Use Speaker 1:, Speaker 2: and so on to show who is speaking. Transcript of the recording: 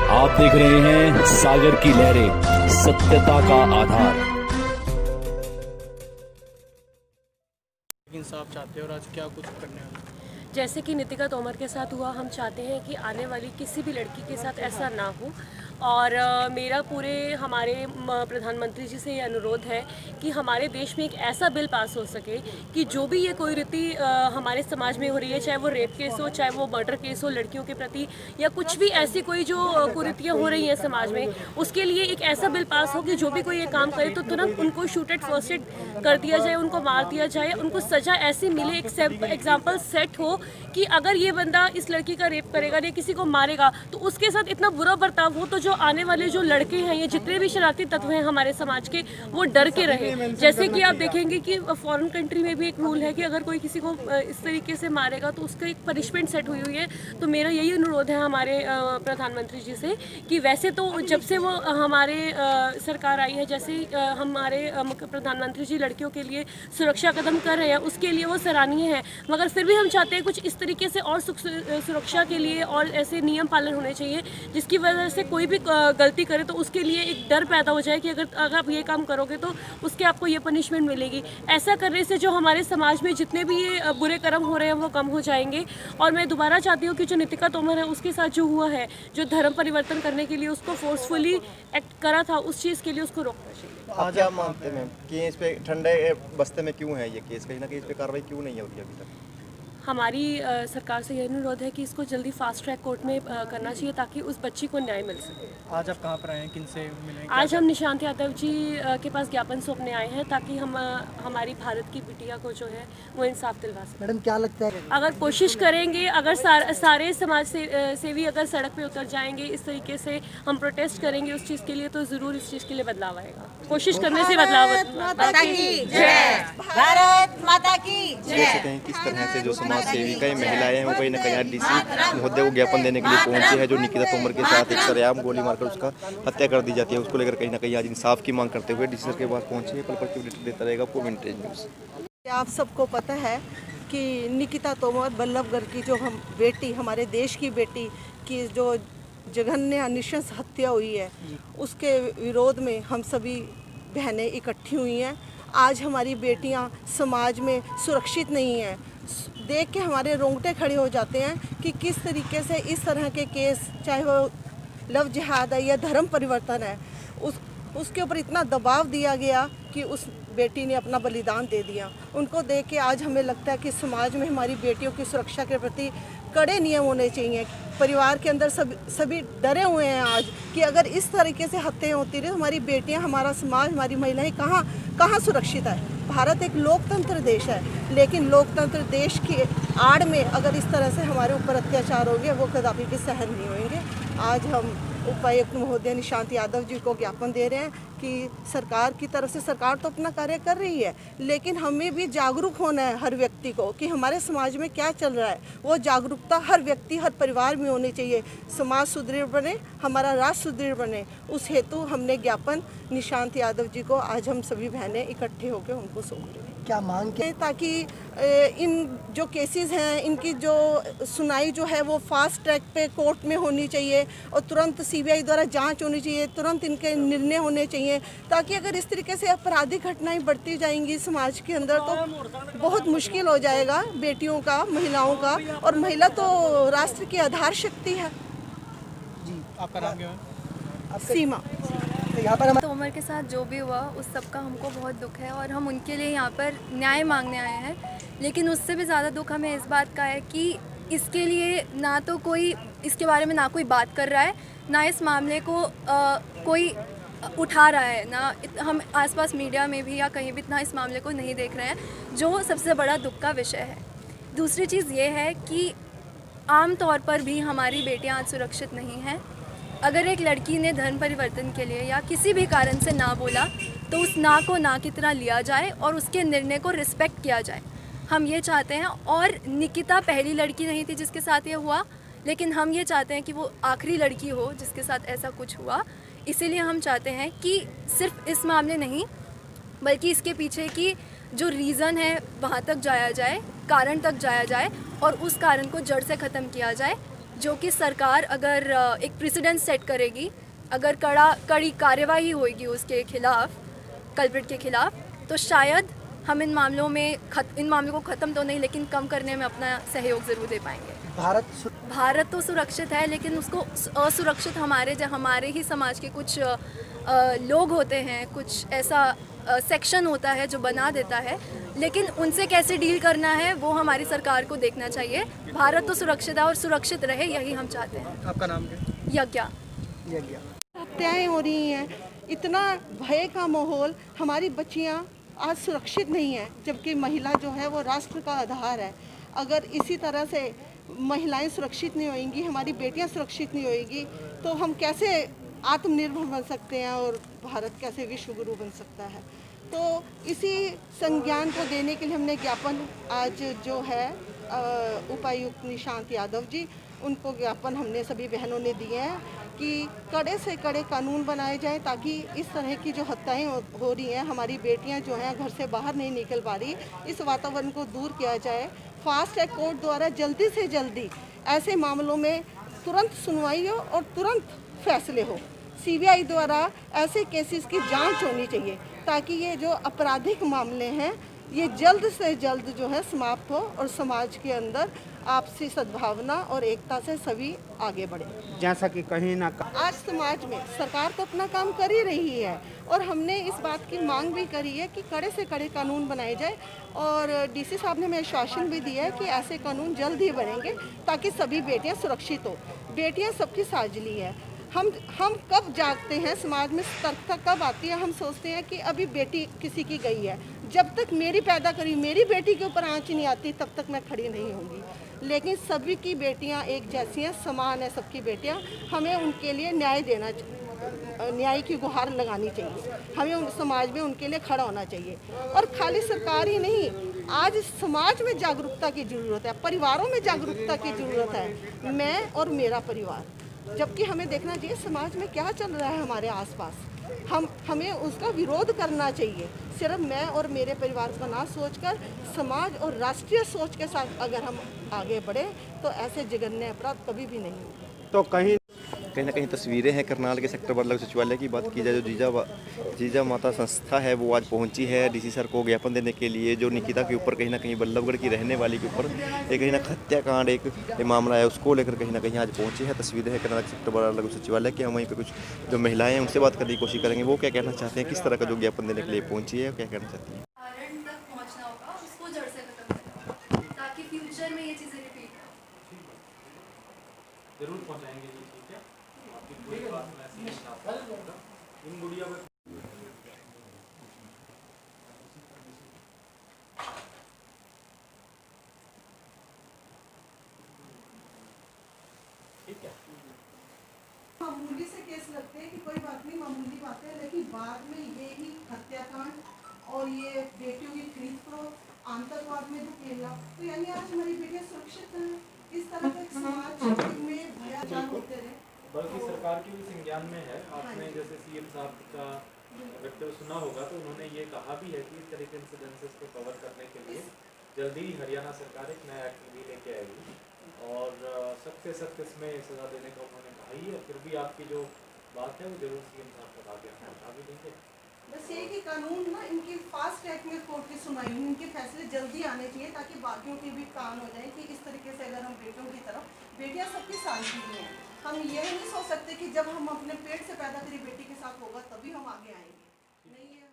Speaker 1: आप देख रहे हैं सागर की लहरें, सत्यता का आधार।
Speaker 2: इंसाफ चाहते हैं और आज क्या कुछ करने वाले हैं?
Speaker 3: जैसे कि नितिका तोमर के साथ हुआ, हम चाहते हैं कि आने वाली किसी भी लड़की के साथ ऐसा ना हो। और मेरा पूरे हमारे प्रधानमंत्री जी से ये अनुरोध है कि हमारे देश में एक ऐसा बिल पास हो सके कि जो भी ये कोई रीति हमारे समाज में हो रही है, चाहे वो रेप केस हो, चाहे वो मर्डर केस हो लड़कियों के प्रति, या कुछ भी ऐसी कोई जो कुरीतियाँ हो रही हैं समाज में, उसके लिए एक ऐसा बिल पास हो कि जो भी कोई ये काम करे तो तुरंत उनको शूट एट फर्स्ट एड कर दिया जाए, उनको मार दिया जाए, उनको सज़ा ऐसी मिले, एक एग्जाम्पल सेट हो कि अगर ये बंदा इस लड़की का रेप करेगा या किसी को मारेगा तो उसके साथ इतना बुरा बर्ताव हो तो जो आने वाले जो लड़के हैं, ये जितने भी शरारती तत्व हैं हमारे समाज के, वो डर के रहे। जैसे कि आप देखेंगे कि फॉरेन कंट्री में भी एक रूल है कि अगर कोई किसी को इस तरीके से मारेगा तो उसका एक पनिशमेंट सेट हुई हुई है। तो मेरा यही अनुरोध है हमारे प्रधानमंत्री जी से कि वैसे तो जब से वो हमारे सरकार आई है, जैसे हमारे प्रधानमंत्री जी लड़कियों के लिए सुरक्षा कदम कर रहे हैं, उसके लिए वो सराहनीय है, मगर फिर भी हम चाहते हैं कुछ इस तरीके से और सुरक्षा के लिए और ऐसे नियम पालन होने चाहिए जिसकी वजह से कोई भी गलती करे तो उसके लिए एक डर पैदा हो जाए कि अगर आप ये काम करोगे तो उसके आपको ये पनिशमेंट मिलेगी। ऐसा करने से जो हमारे समाज में जितने भी ये बुरे कर्म हो रहे हैं वो कम हो जाएंगे। और मैं दोबारा चाहती हूँ कि जो नितिका तोमर है उसके साथ जो हुआ है, जो धर्म परिवर्तन करने के लिए उसको फोर्सफुली एक्ट करा था, उस चीज़ के लिए उसको रोकना चाहिए।
Speaker 4: आप क्या मानते हैं कि इस पे ठंडे बस्ते में क्यों है ये केस, कहीं ना कहीं इस पे कार्रवाई क्यों नहीं होती अभी तक?
Speaker 3: हमारी सरकार से यह अनुरोध है कि इसको जल्दी फास्ट ट्रैक कोर्ट में करना चाहिए ताकि उस बच्ची को न्याय मिल सके।
Speaker 2: आज आप कहाँ पर आए हैं, किन से मिले?
Speaker 3: आज हम निशांत यादव जी के पास ज्ञापन सौंपने आए हैं ताकि हम हमारी भारत की बिटिया को जो है वो इंसाफ दिलवा सकें।
Speaker 5: मैडम क्या लगता है,
Speaker 3: अगर कोशिश करेंगे, अगर सारे समाज सेवी अगर सड़क पे उतर जाएंगे, इस तरीके से हम प्रोटेस्ट करेंगे उस चीज़ के लिए, तो ज़रूर इस चीज़ के लिए बदलाव आएगा। कोशिश करने से बदलाव।
Speaker 6: भारत माता की
Speaker 4: जैसे कहीं किस तरह से जो समाज सेविका महिलाएं हैं वो कहीं ना कहीं डीसी महोदय को ज्ञापन देने के लिए पहुंचे हैं, जो निकिता तोमर के साथ एक सरेआम गोली मारकर उसका हत्या कर दी जाती है, उसको लेकर कहीं ना कहीं आज इंसाफ की मांग करते हुए डीसी सर के पास पहुंचे। पल पल की अपडेट देता रहेगा आपको विंटेज न्यूज़।
Speaker 6: आप सबको पता है कि निकिता तोमर बल्लभगढ़ की जो हम बेटी, हमारे देश की बेटी की जो जघन्य नृशंस हत्या हुई है, उसके विरोध में हम सभी बहनें इकट्ठी हुई हैं। आज हमारी बेटियां समाज में सुरक्षित नहीं हैं। देख के हमारे रोंगटे खड़े हो जाते हैं कि किस तरीके से इस तरह के केस, चाहे वो लव जिहाद है या धर्म परिवर्तन है, उसके ऊपर इतना दबाव दिया गया कि उस बेटी ने अपना बलिदान दे दिया। उनको देख के आज हमें लगता है कि समाज में हमारी बेटियों की सुरक्षा के प्रति कड़े नियम होने चाहिए। परिवार के अंदर सभी डरे हुए हैं आज कि अगर इस तरीके से हत्याएं होती रही तो हमारी बेटियां, हमारा समाज, हमारी महिलाएं कहाँ सुरक्षित है। भारत एक लोकतंत्र देश है, लेकिन लोकतंत्र देश की आड़ में अगर इस तरह से हमारे ऊपर अत्याचार होंगे वो कदापि भी सहन नहीं होंगे। आज हम उपायुक्त महोदय निशांत यादव जी को ज्ञापन दे रहे हैं कि सरकार की तरफ से, सरकार तो अपना कार्य कर रही है, लेकिन हमें भी जागरूक होना है हर व्यक्ति को कि हमारे समाज में क्या चल रहा है। वो जागरूकता हर व्यक्ति, हर परिवार में होनी चाहिए। समाज सुदृढ़ बने, हमारा राष्ट्र सुदृढ़ बने, उस हेतु हमने ज्ञापन निशांत यादव जी को आज हम सभी बहनें इकट्ठे होकर उनको सौंप रहे हैं।
Speaker 5: क्या मांग के
Speaker 6: ताकि इन जो केसेस हैं, इनकी जो सुनाई जो है वो फास्ट ट्रैक पे कोर्ट में होनी चाहिए और तुरंत सीबीआई द्वारा जांच होनी चाहिए, तुरंत इनके निर्णय होने चाहिए, ताकि अगर इस तरीके से आपराधिक घटनाएं बढ़ती जाएंगी समाज के अंदर तो बहुत मुश्किल हो जाएगा बेटियों का, महिलाओं का। और महिला तो राष्ट्र की आधार शक्ति है।
Speaker 2: जी, आपका नाम क्या है?
Speaker 6: सीमा।
Speaker 5: यहाँ पर
Speaker 7: तोमर के साथ जो भी हुआ उस सब का हमको बहुत दुख है और हम उनके लिए यहाँ पर न्याय मांगने आए हैं। लेकिन उससे भी ज़्यादा दुख हमें इस बात का है कि इसके लिए ना तो कोई इसके बारे में ना कोई बात कर रहा है, ना इस मामले को कोई उठा रहा है, ना हम आसपास मीडिया में भी या कहीं भी इतना इस मामले को नहीं देख रहे हैं, जो सबसे बड़ा दुख का विषय है। दूसरी चीज़ ये है कि आम तौर पर भी हमारी बेटियाँ आज सुरक्षित नहीं हैं। अगर एक लड़की ने धर्म परिवर्तन के लिए या किसी भी कारण से ना बोला तो उस ना को ना की तरह लिया जाए और उसके निर्णय को रिस्पेक्ट किया जाए। हम ये चाहते हैं। और निकिता पहली लड़की नहीं थी जिसके साथ ये हुआ, लेकिन हम ये चाहते हैं कि वो आखिरी लड़की हो जिसके साथ ऐसा कुछ हुआ। इसीलिए हम चाहते हैं कि सिर्फ इस मामले नहीं बल्कि इसके पीछे की जो रीज़न है वहाँ तक जाया जाए, कारण तक जाया जाए और उस कारण को जड़ से ख़त्म किया जाए। जो कि सरकार अगर एक प्रेसिडेंट सेट करेगी, अगर कड़ी कार्यवाही होगी उसके खिलाफ, कल्प्रिट के खिलाफ, तो शायद हम इन मामलों को ख़त्म तो नहीं लेकिन कम करने में अपना सहयोग ज़रूर दे पाएंगे। भारत तो सुरक्षित है, लेकिन उसको असुरक्षित हमारे ही समाज के कुछ लोग होते हैं, कुछ ऐसा सेक्शन होता है जो बना देता है, लेकिन उनसे कैसे डील करना है वो हमारी सरकार को देखना चाहिए। भारत तो सुरक्षित है और सुरक्षित रहे, यही हम चाहते हैं।
Speaker 2: आपका नाम क्या?
Speaker 7: यज्ञा।
Speaker 6: हत्याएं हो रही हैं, इतना भय का माहौल, हमारी बच्चियां आज सुरक्षित नहीं है, जबकि महिला जो है वो राष्ट्र का आधार है। अगर इसी तरह से महिलाएं सुरक्षित नहीं होंगी, हमारी बेटियां सुरक्षित नहीं होंगी, तो हम कैसे आत्मनिर्भर बन सकते हैं और भारत कैसे विश्व गुरु बन सकता है। तो इसी संज्ञान को देने के लिए हमने ज्ञापन आज जो है उपायुक्त निशांत यादव जी, उनको ज्ञापन हमने सभी बहनों ने दिए हैं कि कड़े से कड़े कानून बनाए जाए, ताकि इस तरह की जो हत्याएं हो रही हैं, हमारी बेटियां जो हैं घर से बाहर नहीं निकल पा रही, इस वातावरण को दूर किया जाए। फास्ट ट्रैक कोर्ट द्वारा जल्दी से जल्दी ऐसे मामलों में तुरंत सुनवाई हो और तुरंत फैसले हो। सीबीआई द्वारा ऐसे केसेस की जांच होनी चाहिए, ताकि ये जो आपराधिक मामले हैं ये जल्द से जल्द जो है समाप्त हो और समाज के अंदर आपसी सद्भावना और एकता से सभी आगे बढ़े।
Speaker 8: जैसा कि कहीं ना
Speaker 6: आज समाज में सरकार तो अपना काम कर ही रही है, और हमने इस बात की मांग भी करी है कि कड़े से कड़े कानून बनाए जाए, और डीसी साहब ने हमें आश्वासन भी दिया है कि ऐसे कानून जल्द ही बनेंगे, ताकि सभी बेटियां सुरक्षित हो। बेटियां सबकी साझली है। हम कब जागते हैं, समाज में सतर्कता कब आती है? हम सोचते हैं कि अभी बेटी किसी की गई है, जब तक मेरी पैदा करी मेरी बेटी के ऊपर आँच नहीं आती तब तक मैं खड़ी नहीं होंगी। लेकिन सभी की बेटियां एक जैसी हैं, समान है सबकी बेटियां। हमें उनके लिए न्याय की गुहार लगानी चाहिए, हमें उन समाज में उनके लिए खड़ा होना चाहिए। और खाली सरकार ही नहीं, आज समाज में जागरूकता की ज़रूरत है, परिवारों में जागरूकता की ज़रूरत है। मैं और मेरा परिवार, जबकि हमें देखना चाहिए समाज में क्या चल रहा है हमारे आसपास, हमें उसका विरोध करना चाहिए। सिर्फ मैं और मेरे परिवार का ना सोचकर समाज और राष्ट्रीय सोच के साथ अगर हम आगे बढ़े तो ऐसे जघन्य अपराध कभी भी नहीं होंगे।
Speaker 8: तो कहीं
Speaker 4: ना कहीं तस्वीरें हैं करनाल के सेक्टर बल्लभ सचिवालय की। बात की जाए, जो जीजा माता संस्था है वो आज पहुंची है डीसी सर को ज्ञापन देने के लिए, जो निकिता के ऊपर कहीं ना कहीं बल्लभगढ़ की रहने वाली के ऊपर एक कहीं ना हत्याकांड एक मामला है, उसको लेकर कहीं ना कहीं आज पहुंचे हैं। तस्वीरें हैं करनाल सेक्टर बल्लभ सचिवालय की। हम वहीं पर कुछ जो महिलाएं हैं उनसे बात करने की कोशिश करेंगे, वो क्या कहना चाहते हैं, किस तरह का जो ज्ञापन देने के लिए पहुंची है, क्या कहना चाहती हैं।
Speaker 7: ताकि फ्यूचर में ये चीज़ें रिपीट
Speaker 2: जरूर पहुंचाएंगे जी, ठीक है। आपकी पूरी बात में ऐसी इन गुड़िया में ठीक है।
Speaker 6: मामूली से केस लगते हैं कि कोई बात नहीं, मामूली बात है, लेकिन बाद में ये ही हत्याकांड और ये बेटियों की खरीद फरोख्त, आतंकवाद में धकेलना, तो यानी आज हमारी बेटियां सुरक्षित हैं। इस तरह के समाज में भ्रष्टाचार होते रहे,
Speaker 2: बल्कि सरकार की भी संज्ञान में है। आपने जैसे सीएम साहब का वक्तव्य सुना होगा, तो उन्होंने ये कहा भी है कि इस तरह के इंसिडेंसेस को कवर करने के लिए जल्दी ही हरियाणा सरकार एक नया एक्ट भी लेके आएगी, और सख्त से सख्त इसमें सजा देने का उन्होंने कहा ही है। फिर भी आपकी जो बात है वो जरूर सीएम साहब तक आगे पहुँचा भी देंगे।
Speaker 6: बस ये कि कानून ना इनकी फास्ट ट्रैक में कोर्ट की सुनवाई, इनके फैसले जल्दी आने चाहिए, ताकि बाकियों के भी कान हो जाए कि इस तरीके से अगर हम बेटियों की तरफ, बेटियां सबकी साझी हैं, हम ये नहीं सोच सकते कि जब हम अपने पेट से पैदा करी बेटी के साथ होगा तभी हम आगे आएंगे, नहीं।